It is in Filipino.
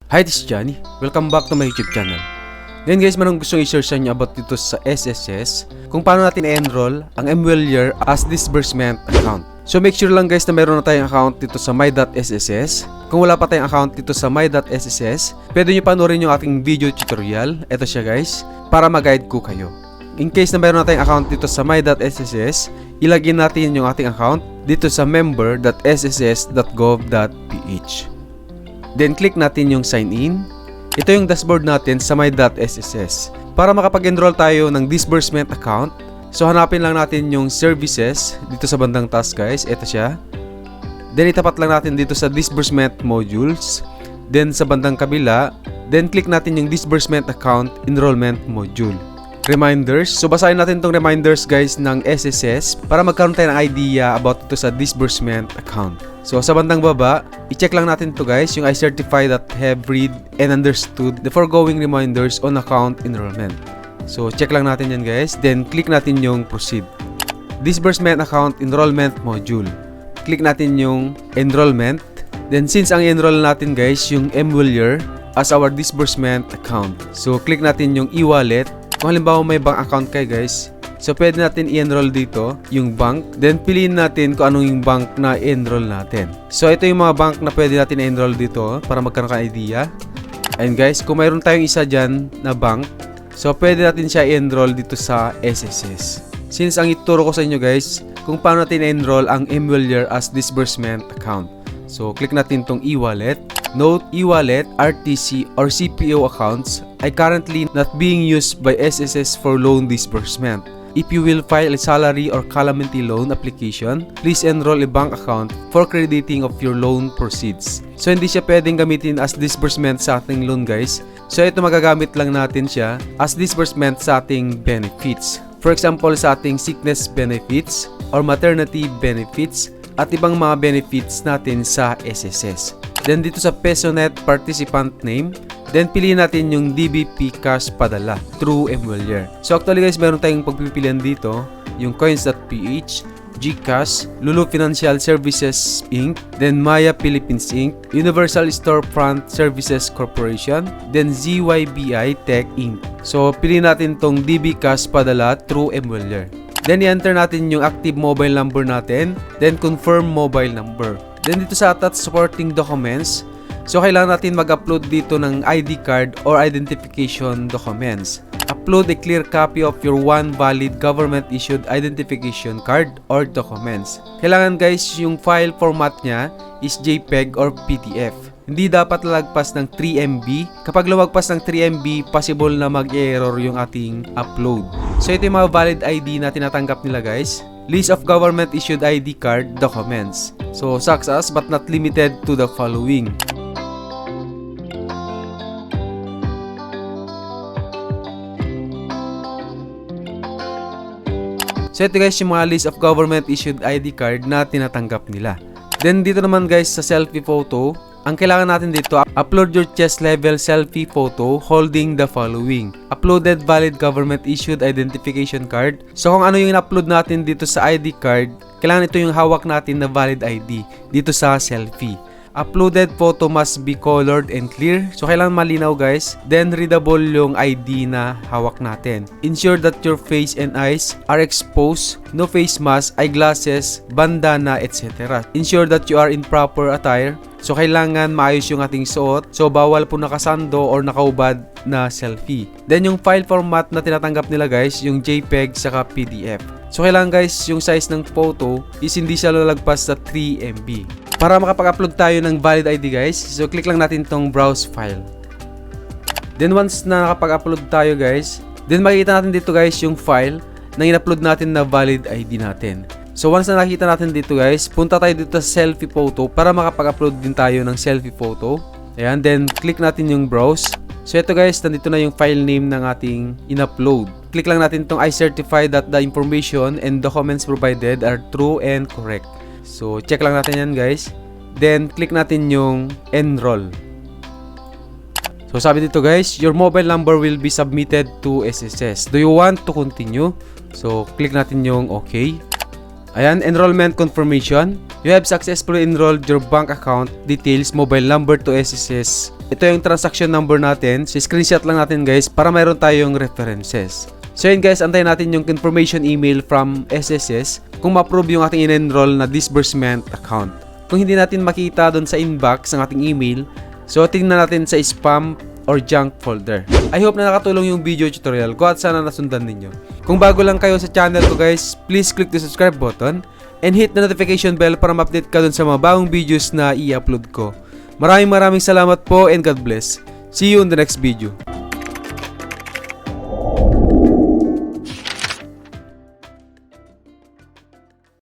Hi, this is Johnny. Welcome back to my YouTube channel. Ngayon guys, manong gustong i-share sa inyo about dito sa SSS kung paano natin i-enroll ang MWeller as disbursement account. So make sure lang guys na meron na tayong account dito sa my.sss. Kung wala pa tayong account dito sa my.sss, pwede nyo panoorin yung ating video tutorial. Ito siya guys, para mag-guide ko kayo. In case na meron na tayong account dito sa my.sss, ilagay natin yung ating account dito sa member.sss.gov.ph. Then click natin yung sign in. Ito yung dashboard natin sa my.sss. Para makapag-enroll tayo ng disbursement account, so hanapin lang natin yung services dito sa bandang taas guys. Ito siya. Then itapat lang natin dito sa disbursement modules. Then sa bandang kabila, then click natin yung disbursement account enrollment module. Reminders. So basahin natin tong reminders guys ng SSS para magkaroon tayo ng idea about ito sa disbursement account. So sa bandang baba, i-check lang natin to guys, yung I certify that have read and understood the foregoing reminders on account enrollment. So check lang natin yan guys, then click natin yung proceed. Disbursement account enrollment module. Click natin yung enrollment. Then since ang enroll natin guys yung MWeller as our disbursement account. So click natin yung e-wallet. Kung halimbawa may bank account kayo guys, so pwede natin i-enroll dito yung bank. Then piliin natin kung anong yung bank na i-enroll natin. So ito yung mga bank na pwede natin i-enroll dito para magkaroon ka idea. And guys, kung mayroon tayong isa dyan na bank, so pwede natin siya i-enroll dito sa SSS. Since ang ituro ko sa inyo guys, kung paano natin i-enroll ang MWeller as disbursement account. So click natin tong e-wallet. Note, e-wallet, RTC, or CPO accounts are currently not being used by SSS for loan disbursement. If you will file a salary or calamity loan application, please enroll a bank account for crediting of your loan proceeds. So hindi siya pwedeng gamitin as disbursement sa ating loan guys. So ito magagamit lang natin siya as disbursement sa ating benefits. For example, sa ating sickness benefits or maternity benefits at ibang mga benefits natin sa SSS. Then dito sa PesoNet participant name, then piliin natin yung DBP Cash Padala through MWeller. So actually guys, meron tayong pagpipilian dito, yung coins.ph, GCash, Lulu Financial Services Inc., then Maya Philippines Inc., Universal Storefront Services Corporation, then ZYBI Tech Inc. So piliin natin tong DB Cash Padala through MWeller. Then i-enter natin yung active mobile number natin, then confirm mobile number. Then dito sa attached supporting documents, so kailangan natin mag-upload dito ng ID card or identification documents. Upload a clear copy of your one valid government-issued identification card or documents. Kailangan guys, yung file format niya is JPEG or PDF. Hindi dapat lalagpas ng 3 MB. Kapag lumagpas ng 3 MB, possible na mag-error yung ating upload. So ito yung mga valid ID na tinatanggap nila guys. List of government-issued ID card documents. So such as but not limited to the following. So ito guys yung mga list of government-issued ID card na tinatanggap nila. Then dito naman guys sa selfie photo, ang kailangan natin dito, upload your chest level selfie photo holding the following. Uploaded valid government issued identification card. So kung ano yung in-upload natin dito sa ID card, kailangan ito yung hawak natin na valid ID dito sa selfie. Uploaded photo must be colored and clear. So kailangan malinaw guys. Then readable yung ID na hawak natin. Ensure that your face and eyes are exposed. No face mask, eyeglasses, bandana, etc. Ensure that you are in proper attire. So kailangan maayos yung ating suot. So bawal po nakasando or nakaubad na selfie. Then yung file format na tinatanggap nila guys, yung JPEG saka PDF. So kailangan guys, yung size ng photo is hindi siya lalagpas sa 3 MB. Para makapag-upload tayo ng valid ID guys, so click lang natin tong browse file. Then once na nakapag-upload tayo guys, then makikita natin dito guys yung file na in-upload natin na valid ID natin. So once na nakita natin dito guys, punta tayo dito sa selfie photo para makapag-upload din tayo ng selfie photo. Ayan, then click natin yung browse. So ito guys, nandito na yung file name ng ating in-upload. Click lang natin itong I certify that the information and documents provided are true and correct. So check lang natin yan guys. Then click natin yung enroll. So sabi dito guys, your mobile number will be submitted to SSS. Do you want to continue? So click natin yung okay. Ayan, enrollment confirmation. You have successfully enrolled your bank account details, mobile number to SSS. Ito yung transaction number natin. So, screenshot lang natin guys para mayroon tayong references. So yun guys, antayin natin yung confirmation email from SSS kung ma-approve yung ating in-enroll na disbursement account. Kung hindi natin makita doon sa inbox ng ating email, so tingnan natin sa spam or junk folder. I hope na nakatulong yung video tutorial ko at sana nasundan ninyo. Kung bago lang kayo sa channel ko guys, please click the subscribe button and hit the notification bell para ma-update ka dun sa mga bagong videos na i-upload ko. Maraming salamat po and God bless. See you in the next video.